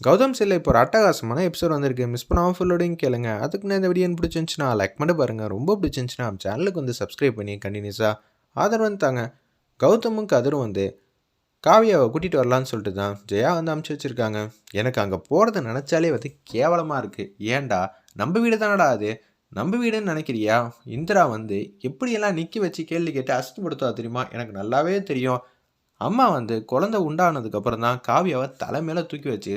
கௌதம் சில்ல இப்போ ஒரு அட்டகாசமான எபிசோட் வந்திருக்கு. மிஸ் பண்ணாமல் ஃபுல்லோடையும் கேளுங்க. அதுக்கு நான் இந்த வீடியோ பிடிச்சிருந்துச்சுன்னா லைக் பண்ணி பாருங்கள். ரொம்ப பிடிச்சிருந்துச்சுன்னா சேனலுக்கு வந்து சப்ஸ்கிரைப் பண்ணி கண்டினியூஸாக ஆதரவு வந்து தாங்க. கௌதமும் கதிரும் வந்து காவியாவை கூட்டிகிட்டு வரலான்னு சொல்லிட்டு தான் ஜெயா வந்து அமுச்சு வச்சுருக்காங்க. எனக்கு அங்கே போகிறத நினச்சாலே வந்து கேவலமாக இருக்குது. ஏன்டா நம்ம வீடு தானடா அது, நம்ம வீடுன்னு நினைக்கிறியா? இந்திரா வந்து எப்படியெல்லாம் நிற்க வச்சு கேள்வி கேட்டு அசிங்கப்படுத்துவா தெரியுமா? எனக்கு நல்லாவே தெரியும். அம்மா வந்து குழந்தை உண்டானதுக்கப்புறம் தான் காவியாவை தலை மேலே தூக்கி வச்சு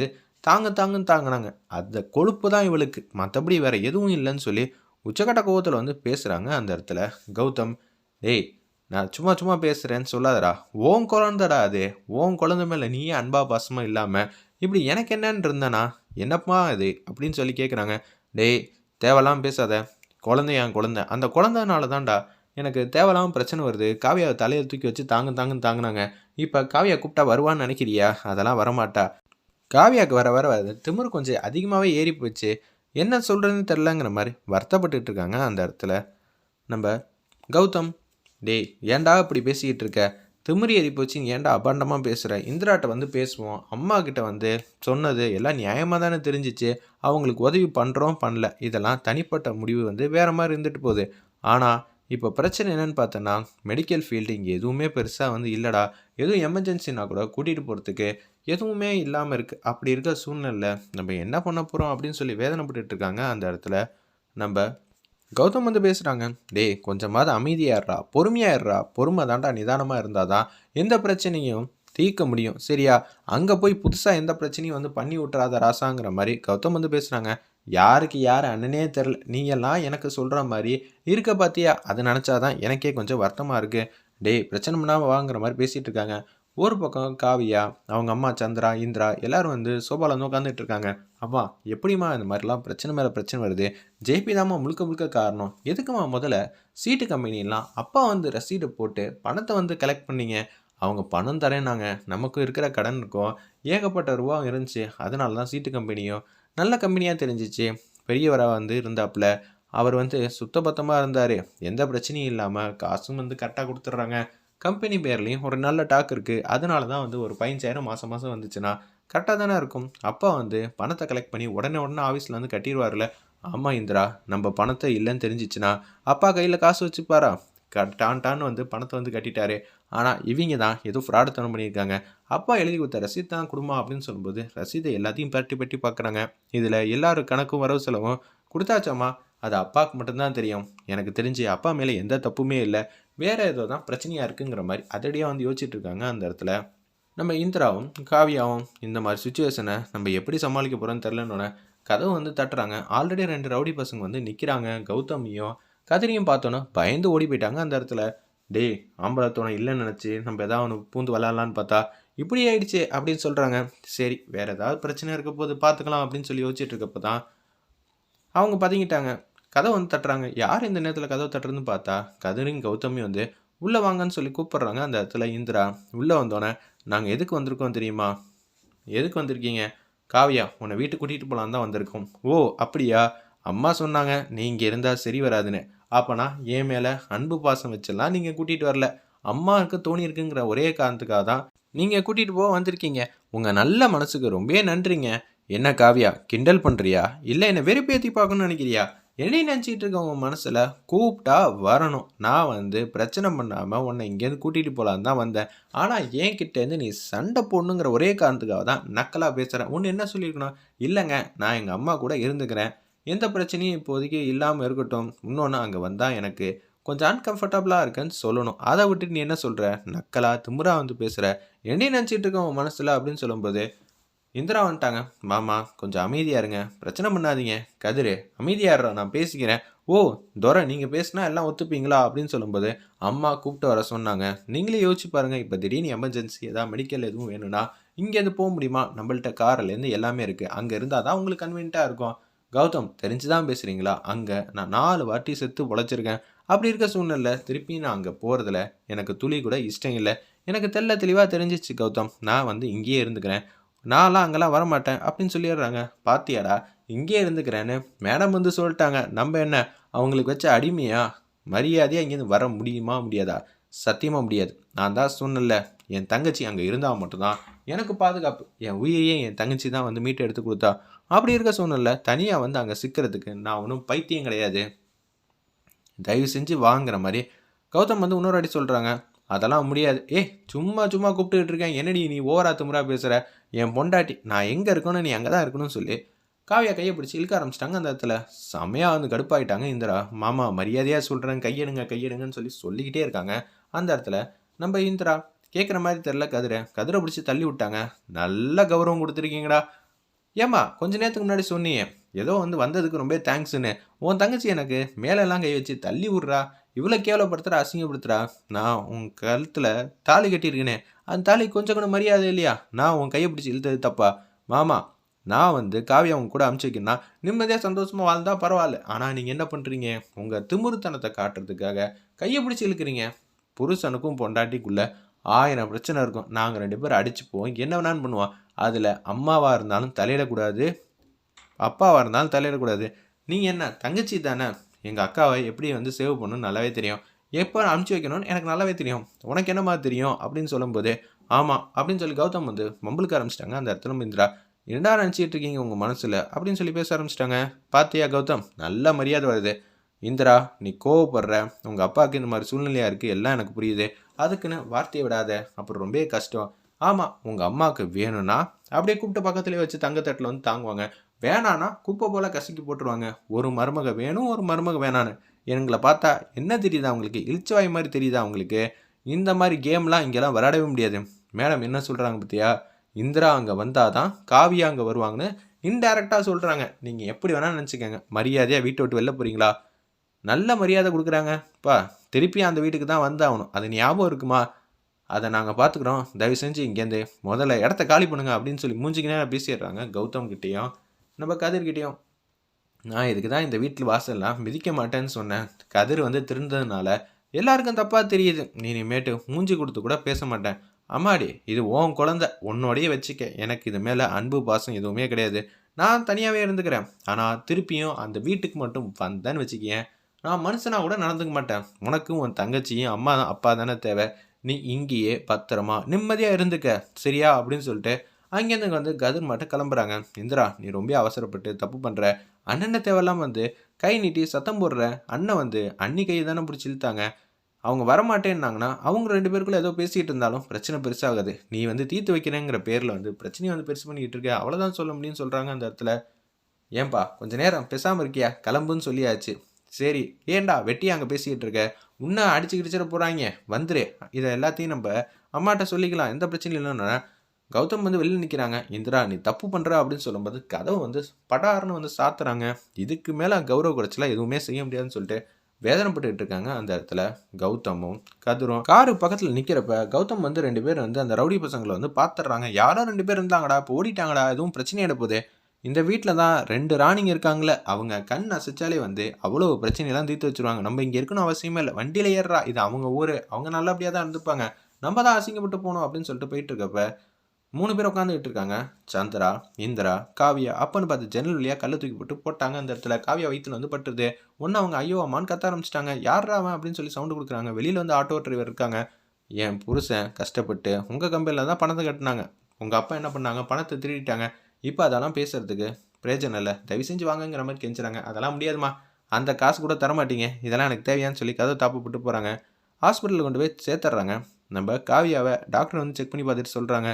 தாங்குன்னு தாங்கினாங்க. அந்த கொழுப்பு தான் இவளுக்கு, மற்றபடி வேறு எதுவும் இல்லைன்னு சொல்லி உச்சக்கட்ட கோவத்தில் வந்து பேசுகிறாங்க அந்த இடத்துல கௌதம். டேய், நான் சும்மா சும்மா பேசுகிறேன்னு சொல்லாதடா, ஓன் குழந்தடா அது, ஓன் குழந்தை மேலே நீயே அன்பா பாசமாக இல்லாமல் இப்படி எனக்கு என்னன்னு இருந்தேனா என்னப்பா இது அப்படின்னு சொல்லி கேட்குறாங்க. டேய், தேவையில்லாமல் பேசாத, குழந்தை என் குழந்தை, அந்த குழந்தைனால தான்டா எனக்கு தேவையில்லாமல் பிரச்சனை வருது. காவியாவை தலையை தூக்கி வச்சு தாங்குன்னு தாங்கினாங்க. இப்போ காவியா கூப்பிட்டா வருவான்னு நினைக்கிறியா? அதெல்லாம் வரமாட்டா. காவியாவுக்கு வர வர திமிரு கொஞ்சம் அதிகமாகவே ஏறி போச்சு. என்ன சொல்கிறதுன்னு தெரிலங்கிற மாதிரி வருத்தப்பட்டுட்டு இருக்காங்க அந்த இடத்துல நம்ம கௌதம். டேய், ஏன்டா இப்படி பேசிக்கிட்டு இருக்க? திமிரி ஏறி போச்சு, ஏன்டா அபாண்டமாக பேசுகிற? இந்திராட்ட வந்து பேசுவோம். அம்மா கிட்ட வந்து சொன்னது எல்லாம் நியாயமாக தானே தெரிஞ்சிச்சு. அவங்களுக்கு உதவி பண்ணுறோம் பண்ணல, இதெல்லாம் தனிப்பட்ட முடிவு வந்து வேறு மாதிரி இருந்துட்டு போகுது. ஆனால் இப்போ பிரச்சனை என்னென்னு பார்த்தோன்னா, மெடிக்கல் ஃபீல்டு இங்கே எதுவுமே பெருசாக வந்து இல்லைடா. எதுவும் எமர்ஜென்சினா கூட கூட்டிகிட்டு போகிறதுக்கு எதுவுமே இல்லாமல் இருக்குது. அப்படி இருக்க சூழ்நிலை நம்ம என்ன பண்ண போகிறோம் அப்படின்னு சொல்லி வேதனைப்பட்டு இருக்காங்க அந்த இடத்துல நம்ம கௌதம் வந்து பேசுகிறாங்க. டேய், கொஞ்சமாவது அமைதியாடுறா, பொறுமையாடுறா. பொறுமை தாண்டா, நிதானமாக இருந்தால் தான் எந்த பிரச்சனையும் தீர்க்க முடியும், சரியா? அங்கே போய் புதுசாக எந்த பிரச்சனையும் வந்து பண்ணி விட்டுறாத ராசாங்கிற மாதிரி கௌதம் வந்து பேசுகிறாங்க. யாருக்கு யார் அண்ணனே தெரில, நீங்கள்லாம் எனக்கு சொல்கிற மாதிரி இருக்க பார்த்தியா? அதை நினச்சாதான் எனக்கே கொஞ்சம் வருத்தமாக இருக்குது. டேய், பிரச்சனை பண்ணாமல் வாங்குற மாதிரி பேசிகிட்டு இருக்காங்க. ஒரு பக்கம் காவியா, அவங்க அம்மா சந்திரா, இந்திரா எல்லாரும் வந்து சோபாவில் வந்து உட்காந்துட்டு இருக்காங்க. அப்பா, எப்படிம்மா இந்த மாதிரிலாம் பிரச்சனை மேலே பிரச்சனை வருது? ஜேபி தாம்மா முழுக்க முழுக்க காரணம். எதுக்குமா முதல்ல சீட்டு கம்பெனிலாம் அப்பா வந்து ரசீடு போட்டு பணத்தை வந்து கலெக்ட் பண்ணிங்க? அவங்க பணம் தரேன்னாங்க, நமக்கு இருக்கிற கடன் இருக்கும், ஏகப்பட்ட ரூபா இருந்துச்சு. அதனால தான் சீட்டு கம்பெனியும் நல்ல கம்பெனியாக தெரிஞ்சிச்சு. பெரியவராக வந்து இருந்தாப்புல, அவர் வந்து சுத்தபத்தமாக இருந்தார், எந்த பிரச்சனையும் இல்லாமல் காசும் வந்து கரெக்டாக கொடுத்துட்றாங்க. கம்பெனி பேர்லேயும் ஒரு நல்ல டாக் இருக்குது. அதனால தான் வந்து ஒரு 15,000 மாதம் மாதம் வந்துச்சுன்னா கரெக்டாக தானே இருக்கும். அப்பா வந்து பணத்தை கலெக்ட் பண்ணி உடனே ஆஃபீஸில் வந்து கட்டிடுவார்ல. ஆமாம் இந்திரா, நம்ம பணத்தை இல்லைன்னு தெரிஞ்சிச்சுன்னா அப்பா கையில் காசு வச்சுப்பாரா? டான்னு வந்து பணத்தை வந்து கட்டிட்டாரு. ஆனால் இவங்க தான் ஏதோ ஃப்ராடுத்தனம் பண்ணியிருக்காங்க. அப்பா எழுதி கொடுத்த ரசீது தான் குடும்பம் அப்படின்னு சொல்லும்போது ரசீதை எல்லாத்தையும் பட்டி பார்க்குறாங்க. இதில் எல்லாரும் கணக்கும் வரவு செலவும் கொடுத்தாச்சாம்மா, அது அப்பாவுக்கு மட்டும்தான் தெரியும். எனக்கு தெரிஞ்சு அப்பா மேலே எந்த தப்புமே இல்லை, வேறு ஏதோ தான் பிரச்சனையாக இருக்குங்கிற மாதிரி அதடியாக வந்து யோசிச்சுட்டு இருக்காங்க அந்த இடத்துல நம்ம இந்திராவும் காவியாவும். இந்த மாதிரி சுச்சுவேஷனை நம்ம எப்படி சமாளிக்க போகிறோன்னு தெரிலன்னொன்னே கதவு வந்து தட்டுறாங்க. ஆல்ரெடி 2 ரவுடி பசங்க வந்து நிற்கிறாங்க. கௌதமியும் கதிரியும் பார்த்தோன்னே பயந்து ஓடி போயிட்டாங்க அந்த இடத்துல. டேய், ஆம்பளத்தோனை இல்லைன்னு நினச்சி நம்ம எதாவது ஒன்று பூந்து விளாட்லான்னு பார்த்தா இப்படி ஆயிடுச்சு அப்படின்னு சொல்கிறாங்க. சரி, வேறு ஏதாவது பிரச்சனை இருக்க போது பார்த்துக்கலாம் அப்படின்னு சொல்லி யோசிச்சுட்டு இருக்கப்போ தான் அவங்க பதுங்கிட்டாங்க. கதவை வந்து தட்டுறாங்க. யார் இந்த நேரத்தில் கதவை தட்டுறதுன்னு பார்த்தா கதிரின் கௌதமி வந்து உள்ளே வாங்கன்னு சொல்லி கூப்பிட்றாங்க. அந்த இடத்துல இந்திரா உள்ளே வந்தோடனே, நாங்கள் எதுக்கு வந்திருக்கோம் தெரியுமா? எதுக்கு வந்திருக்கீங்க? காவியா, உன்னை வீட்டுக்கு கூட்டிகிட்டு போகலான்னு தான் வந்திருக்கோம். ஓ அப்படியா? அம்மா சொன்னாங்க நீ இங்கே இருந்தால் சரி வராதுன்னு. அப்போனா என் மேலே அன்பு பாசம் வச்செல்லாம் நீங்கள் கூட்டிகிட்டு வரல, அம்மாவுக்கு தோணி இருக்குங்கிற ஒரே காரணத்துக்காக தான் நீங்கள் கூட்டிகிட்டு போக வந்திருக்கீங்க. உங்கள் நல்ல மனசுக்கு ரொம்ப நன்றிங்க. என்ன காவியா, கிண்டல் பண்ணுறியா இல்லை என்னை வெறுப்பேற்றி பார்க்கணும்னு நினைக்கிறியா? என்னையும் நினச்சிக்கிட்டு இருக்க உன் மனசில் கூப்பிட்டா வரணும். நான் வந்து பிரச்சனை பண்ணாமல் உன்னை இங்கேருந்து கூட்டிகிட்டு போகலான்னு தான் வந்தேன். ஆனால் என்கிட்டேருந்து நீ சண்டை போடணுங்கிற ஒரே காரணத்துக்காக தான் நக்கலாக பேசுகிறேன். ஒன்று என்ன சொல்லியிருக்கணும்? இல்லைங்க, நான் எங்கள் அம்மா கூட இருந்துக்கிறேன், எந்த பிரச்சனையும் இப்போதைக்கு இல்லாமல் இருக்கட்டும். இன்னொன்று, அங்கே வந்தால் எனக்கு கொஞ்சம் அன்கம்ஃபர்டபுளாக இருக்குன்னு சொல்லணும். அதை விட்டுட்டு நீ என்ன சொல்கிற? நக்கலா திமுறா வந்து பேசுகிற, என்னையும் நினச்சிட்டு இருக்க உன் மனசில் அப்படின்னு சொல்லும்போது இந்திரா வந்துட்டாங்க. மாமா, கொஞ்சம் அமைதியாக இருங்க, பிரச்சனை பண்ணாதீங்க. கதிர், அமைதியாடுறா, நான் பேசிக்கிறேன். ஓ துரை, நீங்கள் பேசினா எல்லாம் ஒத்துப்பீங்களா அப்படின்னு சொல்லும்போது அம்மா கூப்பிட்டு வர சொன்னாங்க. நீங்களே யோசிச்சு பாருங்கள், இப்போ திடீர்னு எமர்ஜென்சி ஏதாவது மெடிக்கல் எதுவும் வேணும்னா இங்கேருந்து போக முடியுமா? நம்மள்ட்ட கார்லேருந்து எல்லாமே இருக்குது. அங்கே இருந்தால் தான் உங்களுக்கு கன்வீனியண்ட்டாக இருக்கும். கௌதம், தெரிஞ்சு தான் பேசுகிறீங்களா? அங்கே நான் 4 வாட்டி செத்து பொழைச்சிருக்கேன். அப்படி இருக்க சூழ்நிலை திருப்பி நான் அங்கே போகிறதுல எனக்கு துளி கூட இஷ்டம் இல்லை. எனக்கு தெளிவாக தெரிஞ்சிச்சு கௌதம், நான் வந்து இங்கேயே இருந்துக்கிறேன், நான்லாம் அங்கெல்லாம் வரமாட்டேன் அப்படின்னு சொல்லிடுறாங்க. பாத்தியாடா, இங்கே இருந்துக்கிறேன்னு மேடம் வந்து சொல்லிட்டாங்க. நம்ம என்ன அவங்களுக்கு வச்ச அடிமையா? மரியாதையாக இங்கேருந்து வர முடியுமா முடியாதா? சத்தியமாக முடியாது. நான் தான் சொன்னல, என் தங்கச்சி அங்கே இருந்தால் மட்டும்தான் எனக்கு பாதுகாப்பு, என் உயிரையே என் தங்கச்சி தான் வந்து மீட்டு எடுத்து கொடுத்தா. அப்படி இருக்க சூழ்நிலை தனியாக வந்து அங்கே சிக்கிறதுக்கு நான் ஒன்றும் பைத்தியம் கிடையாது, தயவு செஞ்சு வாங்குற மாதிரி கௌதம் வந்து இன்னொரு அடி சொல்கிறாங்க. அதெல்லாம் முடியாது. சும்மா சும்மா கூப்பிட்டுக்கிட்டு இருக்கேன், என்னடி நீ ஓவரா திமிரா பேசுகிற, என் பொண்டாட்டி, நான் எங்கே இருக்கணும் நீ அங்கே தான் இருக்கணும்னு சொல்லி காவியா கையை பிடிச்சி இழுக்க ஆரம்பிச்சிட்டாங்க. அந்த இடத்துல செம்மையாக வந்து கடுப்பாயிட்டாங்க இந்திரா. மாமா மரியாதையாக சொல்கிறேன், கையெடுங்க கையெடுங்கன்னு சொல்லிக்கிட்டே இருக்காங்க. அந்த இடத்துல நம்ம இந்திரா கேட்குற மாதிரி தெரில, கதிரை பிடிச்சி தள்ளி விட்டாங்க. நல்ல கௌரவம் கொடுத்துருக்கீங்கடா. ஏம்மா கொஞ்ச நேரத்துக்கு முன்னாடி சொன்னியே ஏதோ வந்து வந்ததுக்கு ரொம்ப தேங்க்ஸுன்னு, உன் தங்கச்சி எனக்கு மேலெல்லாம் கை வச்சு தள்ளி விட்றா, இவ்வளோ கேவலப்படுத்துகிறா, அசிங்கப்படுத்துகிறா. நான் உன் கழுத்தில் தாலி கட்டியிருக்கேனே, அந்த தாலி கொஞ்சம் கூட மரியாதை இல்லையா? நான் உன் கையை பிடிச்சி இழுத்தது தப்பா? மாமா, நான் வந்து காவியா அவங்க கூட அமுச்சு வைக்கணும்னா நிம்மதியாக சந்தோஷமாக வாழ்ந்தா பரவாயில்ல. ஆனால் நீங்கள் என்ன பண்ணுறீங்க, உங்கள் திமிருத்தனத்தை காட்டுறதுக்காக கையை பிடிச்சி இழுக்கிறீங்க. புருஷனுக்கும் பொண்டாட்டிக்குள்ளே 1000 பிரச்சனை இருக்கும். நாங்கள் 2 பேரும் அடிச்சுப்போம், என்ன வேணாலும் பண்ணுவோம். அதில் அம்மாவாக இருந்தாலும் தலையிடக்கூடாது, அப்பாவாக இருந்தாலும் தலையிடக்கூடாது. நீங்கள் என்ன தங்கச்சி தானே, எங்கள் அக்காவை எப்படி வந்து சேவ் பண்ணணும்னு நல்லாவே தெரியும், எப்போ அனுப்பிச்சி வைக்கணும்னு எனக்கு நல்லாவே தெரியும், உனக்கு என்ன மாதிரி தெரியும் அப்படின்னு சொல்லும்போது ஆமாம் அப்படின்னு சொல்லி கௌதம் வந்து மம்பளுக்கு ஆரம்பிச்சிட்டாங்க. அந்த இடத்துல இந்திரா, என்னடா நினச்சிட்டு இருக்கீங்க உங்கள் மனசில் அப்படின்னு சொல்லி பேச ஆரம்பிச்சிட்டாங்க. பார்த்தியா கௌதம், நல்ல மரியாதை வருது. இந்திரா, நீ கோவப்படுற, உங்கள் அப்பாவுக்கு இந்த மாதிரி சூழ்நிலையாக இருக்குது, எல்லாம் எனக்கு புரியுது, அதுக்குன்னு வார்த்தையை விடாத, அப்புறம் ரொம்ப கஷ்டம். ஆமாம், உங்கள் அம்மாவுக்கு வேணும்னா அப்படியே கூப்பிட்டு பக்கத்துலேயே வச்சு தங்கத்தட்டில் வந்து தாங்குவாங்க, வேணான்னா குப்பை போல் கசக்கி போட்டுருவாங்க. ஒரு மருமக வேணும், ஒரு மருமக வேணான்னு. எங்களை பார்த்தா என்ன தெரியுதா உங்களுக்கு, இழிச்சவாய் மாதிரி தெரியுதா உங்களுக்கு? இந்த மாதிரி கேம்லாம் இங்கெல்லாம் விளையாடவே முடியாது. மேடம் என்ன சொல்கிறாங்க பார்த்தியா, இந்திரா அங்கே வந்தால் தான் காவியா அங்கே வருவாங்கன்னு இன்டைரக்டாக சொல்கிறாங்க. நீங்கள் எப்படி வேணாலும் நினச்சிக்கோங்க, மரியாதையாக வீட்டை விட்டு வெளில போகிறீங்களா? நல்ல மரியாதை கொடுக்குறாங்கப்பா, திருப்பி அந்த வீட்டுக்கு தான் வந்தாகணும், அது ஞாபகம் இருக்குமா? அதை நாங்கள் பார்த்துக்குறோம், தயவு செஞ்சு இங்கேருந்து முதல்ல இடத்த காலி பண்ணுங்க அப்படின்னு சொல்லி மூஞ்சிக்கினே பேசிடுறாங்க. கௌதம் கிட்டேயும் நம்ம கதிர்கிட்டையும். நான் இதுக்கு தான் இந்த வீட்டில் வாசல்லாம் மிதிக்க மாட்டேன்னு சொன்னேன். கதிர் வந்து திருந்ததுனால எல்லாருக்கும் தப்பாக தெரியுது. நீ இனிமேட்டு மூஞ்சி கொடுத்து கூட பேச மாட்டேன். அம்மாடி, இது உன் குழந்த, உன்னோடையே வச்சுக்க, எனக்கு இது மேலே அன்பு பாசம் எதுவுமே கிடையாது, நான் தனியாகவே இருந்துக்கிறேன். ஆனால் திருப்பியும் அந்த வீட்டுக்கு மட்டும் வந்தேன்னு வச்சுக்கேன், நான் மனுஷனாக கூட நடந்துக்க மாட்டேன். உனக்கும் உன் தங்கச்சியும் அம்மா அப்பா தானே தேவை, நீ இங்கேயே பத்திரமா நிம்மதியாக இருந்துக்க, சரியா அப்படின்னு சொல்லிட்டு அங்கேருந்து வந்து கதிர் மட்டும் கிளம்புறாங்க. இந்திரா, நீ ரொம்ப அவசரப்பட்டு தப்பு பண்ணுற, அண்ணனை தேவையெல்லாம் வந்து கை நீட்டி சத்தம் போடுற. அண்ணன் வந்து அண்ணி கையை தானே பிடிச்சி இழுத்தாங்க, அவங்க வரமாட்டேன்னாங்கன்னா அவங்க 2 பேருக்குள்ளே ஏதோ பேசிகிட்டு இருந்தாலும் பிரச்சனை பெருசாகாது, நீ வந்து தீர்த்து வைக்கிறேங்கிற பேரில் வந்து பிரச்சனையை வந்து பெருசு பண்ணிக்கிட்டு இருக்க, அவ்வளோதான் சொல்ல முடியும்னு சொல்கிறாங்க. அந்த இடத்துல ஏன்பா கொஞ்ச நேரம் பேசாமல் இருக்கியா, கிளம்புன்னு சொல்லியாச்சு. சரி, ஏன்டா வெட்டி அங்கே பேசிக்கிட்டு இருக்க, உன்னை அடிச்சு கிடிச்சிட போகிறாங்க, வந்துரு, இதை எல்லாத்தையும் நம்ம அம்மாட்ட சொல்லிக்கலாம், எந்த பிரச்சனையும் இல்லைன்னா. கௌதம் வந்து வெளியில் நிற்கிறாங்க. இந்திரா, நீ தப்பு பண்ணுற அப்படின்னு சொல்லும்போது கதவை வந்து படாருன்னு வந்து சாத்துறாங்க. இதுக்கு மேலே கௌரவ குறைச்சலாம் எதுவுமே செய்ய முடியாதுன்னு சொல்லிட்டு வேதனைப்பட்டுக்கிட்டு இருக்காங்க. அந்த இடத்துல கௌதமும் கதிரும் காரு பக்கத்தில் நிற்கிறப்ப கௌதம் வந்து 2 பேர் வந்து அந்த ரவுடி பசங்களை வந்து பார்த்துடுறாங்க. யாரோ 2 பேர் இருந்தாங்கடா, இப்போ ஓடிட்டாங்கடா, எதுவும் பிரச்சனையிட போகுது, இந்த வீட்டில் தான் 2 ராணிங்க இருக்காங்களே, அவங்க கண் அசைச்சாலே வந்து அவ்வளோ பிரச்சனையெல்லாம் தீர்த்து வச்சுருவாங்க, நம்ம இங்கே இருக்கணும் அவசியமே இல்லை, வண்டியில் ஏறுறா, இது அவங்க ஊர், அவங்க நல்லபடியாக தான் இருந்துப்பாங்க, நம்ம தான் அசிங்கப்பட்டு போகணும் அப்படின்னு சொல்லிட்டு போயிட்டு இருக்கப்ப 3 பேர் உட்காந்துக்கிட்டு இருக்காங்க. சந்திரா, இந்திரா, காவியா. அப்பன்னு பார்த்து ஜன்னல் வழியாக கல்லை தூக்கி போட்டாங்க. அந்த இடத்துல காவியா வயிற்றுல வந்து பட்டுருது. ஒன்று அவங்க ஐயோ அம்மான்னு கத்த ஆரம்பிச்சிட்டாங்க. யாரா அவன் அப்படின்னு சொல்லி சவுண்டு கொடுக்குறாங்க. வெளியில் வந்து ஆட்டோ டிரைவர் இருக்காங்க. என் புருஷன் கஷ்டப்பட்டு உங்கள் கம்பெனியில் தான் பணத்தை கட்டினாங்க, உங்கள் அப்பா என்ன பண்ணாங்க, பணத்தை திருடிட்டாங்க, இப்போ அதெல்லாம் பேசுறதுக்கு பிரயோஜனம் இல்லை, தயவு செஞ்சு வாங்கங்கிற மாதிரி கெஞ்சுறாங்க. அதெல்லாம் முடியாதுமா, அந்த காசு கூட தரமாட்டீங்க, இதெல்லாம் எனக்கு தேவையான்னு சொல்லி கதை தாப்பப்பட்டு போகிறாங்க. ஹாஸ்பிட்டலில் கொண்டு போய் சேர்த்துட்றாங்க. நம்ம காவியாவை டாக்டர் வந்து செக் பண்ணி பார்த்துட்டு சொல்கிறாங்க,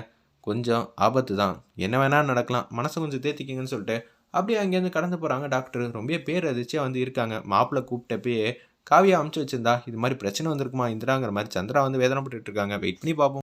கொஞ்சம் ஆபத்து தான், என்ன வேணாலும் நடக்கலாம், மனசை கொஞ்சம் தேத்திக்கிங்கன்னு சொல்லிட்டு அப்படியே அங்கேருந்து கடந்து போகிறாங்க. டாக்டர் ரொம்ப பேர் அதிர்ச்சியாக வந்து இருக்காங்க. மாப்பிள்ளை கூப்பிட்டப்பயே காவியா அமுச்சு வச்சிருந்தா இது மாதிரி பிரச்சனை வந்திருக்குமா இந்திராங்கிற மாதிரி சந்திரா வந்து வேதனைப்பட்டு இருக்காங்க. வெயிட் பண்ணி பார்ப்போம்.